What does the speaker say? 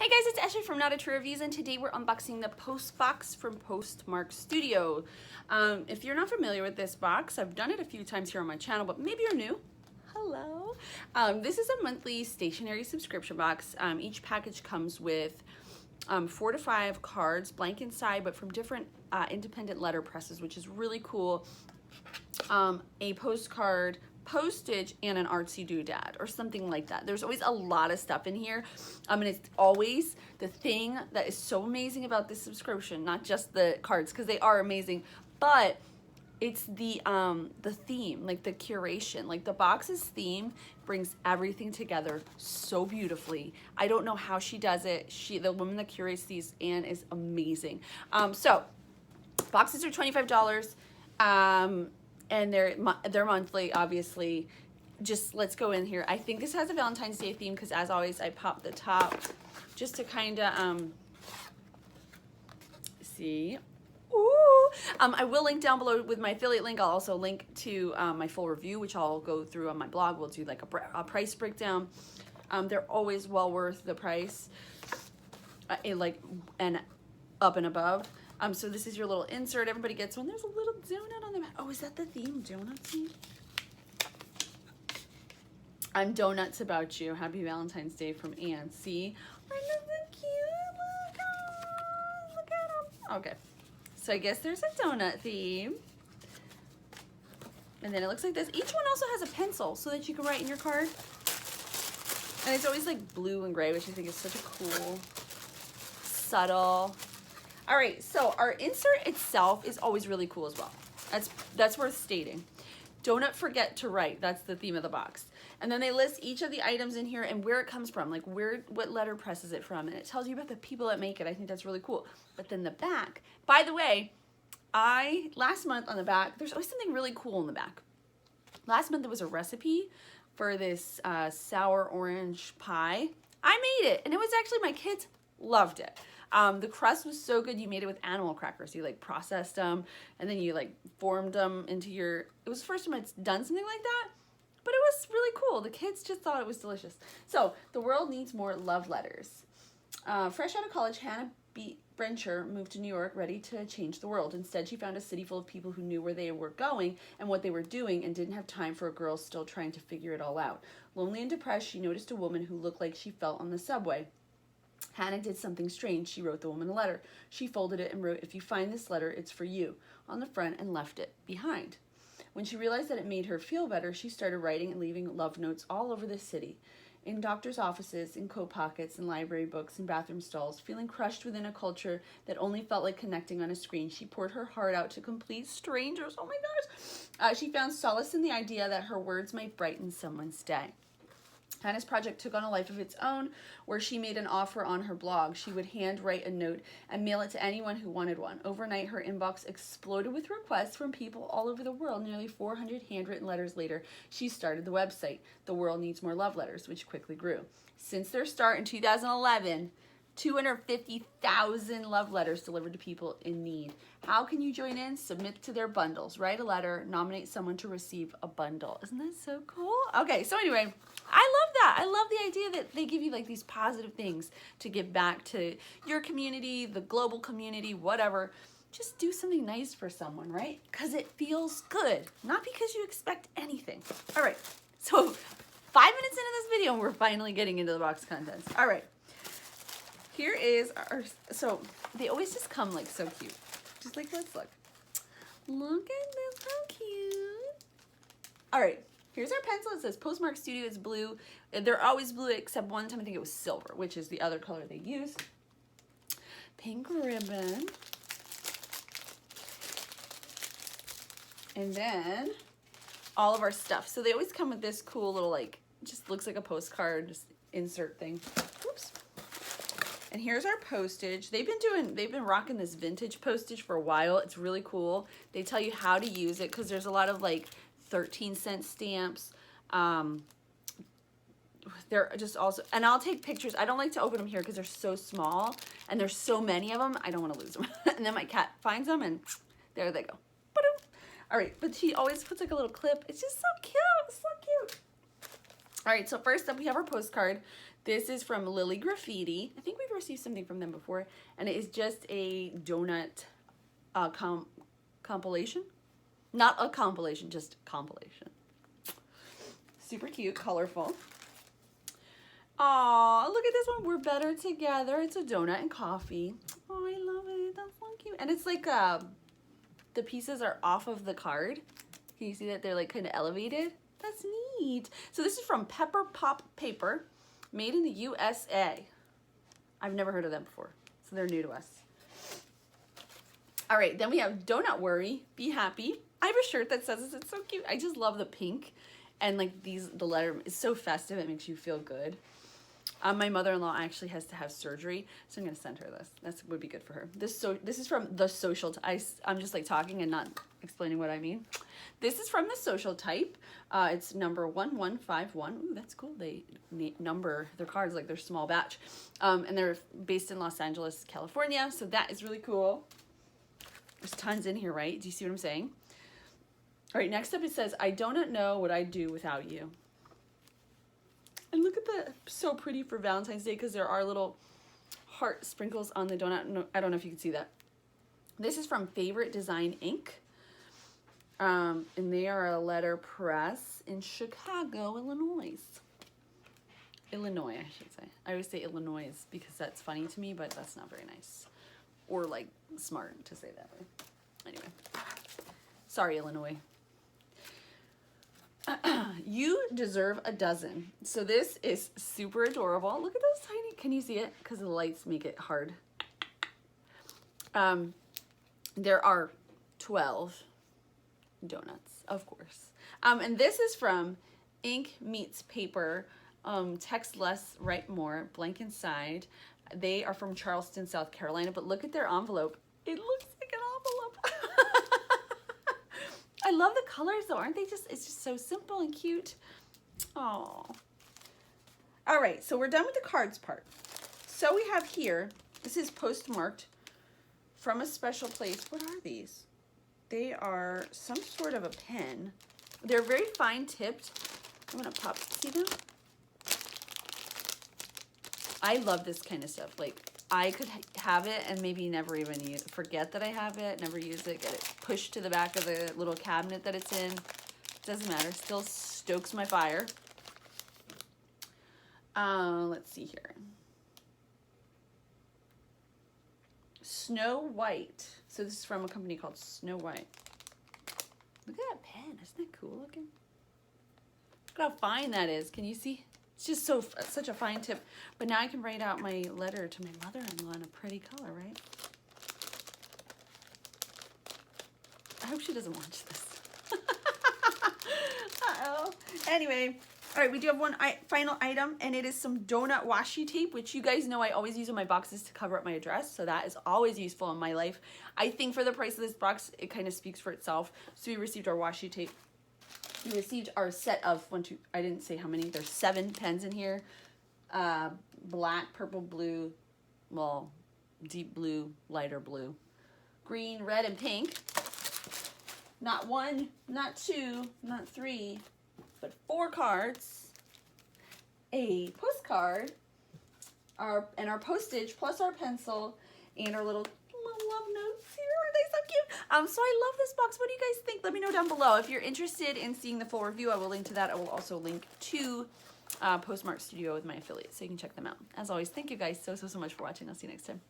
Hey guys, it's Asheli from Not a True Reviews, and today we're unboxing the Postbox from Postmarkd Studio. If you're not familiar with this box, I've done it a few times here on my channel, but maybe you're new. Hello. This is a monthly stationery subscription box. Each package comes with 4 to 5 cards, blank inside, but from different independent letter presses, which is really cool. A postcard, postage, and an artsy doodad or something like that. There's always a lot of stuff in here, and it's always the thing that is so amazing about this subscription, not just the cards because they are amazing, but it's the theme, like the curation, like the box's theme brings everything together so beautifully. I don't know how she does it. The woman that curates these, Anne, is amazing. So boxes are $25. And they're monthly, obviously. Just let's go in here. I think this has a Valentine's Day theme because, as always, I pop the top just to kind of see. Ooh! I will link down below with my affiliate link. I'll also link to my full review, which I'll go through on my blog. We'll do like a price breakdown. They're always well worth the price, and up and above. So this is your little insert. Everybody gets one. There's a little donut on the back. Oh, is that the theme? Donut theme? I'm donuts about you. Happy Valentine's Day from Anne. See? Aren't they cute? Look at them. Okay. So I guess there's a donut theme. And then it looks like this. Each one also has a pencil so that you can write in your card. And it's always like blue and gray, which I think is such a cool, subtle. All right, so our insert itself is always really cool as well. That's worth stating. Don't forget to write. That's the theme of the box. And then they list each of the items in here and where it comes from, like what letterpress is it from, and it tells you about the people that make it. I think that's really cool. But then the back, by the way, last month on the back, there's always something really cool in the back. Last month there was a recipe for this sour orange pie. I made it, and it was actually, my kids loved it. The crust was so good. You made it with animal crackers. You like processed them and then you like formed them into your, it was the first time I'd done something like that, but it was really cool. The kids just thought it was delicious. So the world needs more love letters. Fresh out of college, Hannah Brencher moved to New York ready to change the world. Instead, she found a city full of people who knew where they were going and what they were doing and didn't have time for a girl still trying to figure it all out. Lonely and depressed, she noticed a woman who looked like she felt on the subway. Hannah did something strange. She wrote the woman a letter. She folded it and wrote, "If you find this letter, it's for you," on the front and left it behind. When she realized that it made her feel better, she started writing and leaving love notes all over the city, in doctors' offices, in coat pockets, in library books, in bathroom stalls. Feeling crushed within a culture that only felt like connecting on a screen, she poured her heart out to complete strangers. Oh my gosh! She found solace in the idea that her words might brighten someone's day. Hannah's project took on a life of its own, where she made an offer on her blog. She would handwrite a note and mail it to anyone who wanted one. Overnight, her inbox exploded with requests from people all over the world. Nearly 400 handwritten letters later, she started the website, The World Needs More Love Letters, which quickly grew. Since their start in 2011, 250,000 love letters delivered to people in need. How can you join in? Submit to their bundles. Write a letter. Nominate someone to receive a bundle. Isn't that so cool? Okay, so anyway, I love that. I love the idea that they give you like these positive things to give back to your community, the global community, whatever. Just do something nice for someone, right? Because it feels good, not because you expect anything. All right, so 5 minutes into this video, we're finally getting into the box contents. All right. Here is our, so they always just come like so cute. Just like, let's look. Look at this, how cute. All right, here's our pencil. It says Postmarkd Studio. It's blue. They're always blue except one time I think it was silver, which is the other color they use. Pink ribbon. And then all of our stuff. So they always come with this cool little like, just looks like a postcard, just insert thing. Oops. And here's our postage. They've been rocking this vintage postage for a while. It's really cool. They tell you how to use it because there's a lot of like 13-cent stamps. They're just also, and I'll take pictures. I don't like to open them here because they're so small and there's so many of them. I don't want to lose them. And then my cat finds them and there they go. All right, but she always puts like a little clip. It's just so cute. It's so cute. All right, so first up we have our postcard. This is from Lily Graffiti. I think we've received something from them before, and it is just a donut compilation. Not a compilation, just compilation. Super cute, colorful. Aw, look at this one. We're better together. It's a donut and coffee. Oh, I love it. That's so cute. And it's like the pieces are off of the card. Can you see that they're like kind of elevated? That's neat. So this is from Pepper Pop Paper, made in the USA. I've never heard of them before, so they're new to us. All right, then we have Don't Worry, Be Happy. I have a shirt that says this. It's so cute. I just love the pink, and like the letter is so festive. It makes you feel good. My mother-in-law actually has to have surgery, so I'm gonna send her this. That would be good for her. This is from The Social. I'm just like talking and not explaining what I mean. This is from The Social Type. It's number 1151. Ooh, that's cool. They number their cards like they're small batch, and they're based in Los Angeles, California. So that is really cool. There's tons in here, right? Do you see what I'm saying? All right, next up it says, I do not know what I'd do without you. And look at that, so pretty for Valentine's Day because there are little heart sprinkles on the donut. No, I don't know if you can see that. This is from Favorite Design Inc. And they are a letterpress in Chicago, Illinois. Illinois, I should say. I always say Illinois because that's funny to me, but that's not very nice. Or like smart to say that way. Anyway, sorry, Illinois. You deserve a dozen. So this is super adorable. Look at those tiny, can you see it? Because the lights make it hard. There are 12 donuts, of course. And this is from Ink Meets Paper, Text Less, Write More, blank inside. They are from Charleston, South Carolina, but look at their envelope. It looks like an envelope. I love the colors though, aren't they just, it's just so simple and cute. Oh. All right, so we're done with the cards part. So we have here, this is postmarked from a special place. What are these? They are some sort of a pen. They're very fine tipped. I'm gonna pop, see them? I love this kind of stuff. Like, I could have it and maybe never even use it. Forget that I have it, never use it, get it pushed to the back of the little cabinet that it's in. Doesn't matter, still stokes my fire. Let's see here. Snow White. So this is from a company called Snow White. Look at that pen, isn't that cool looking? Look how fine that is, can you see? It's just such a fine tip. But now I can write out my letter to my mother-in-law in a pretty color, right? I hope she doesn't watch this. Uh-oh. Anyway, all right, we do have one final item, and it is some donut washi tape, which you guys know I always use in my boxes to cover up my address, so that is always useful in my life. I think for the price of this box, it kind of speaks for itself. So we received our washi tape. We received our set of I didn't say how many. There's 7 pens in here. Black, purple, blue, well, deep blue, lighter blue, green, red, and pink. Not 1, not 2, not 3, but 4 cards. A postcard, our postage, plus our pencil, and our little love notes here. Aren't they so cute? So I love this box. What do you guys think? Let me know down below. If you're interested in seeing the full review, I will link to that. I will also link to Postmarkd Studio with my affiliates, so you can check them out. As always, thank you guys so much for watching. I'll see you next time.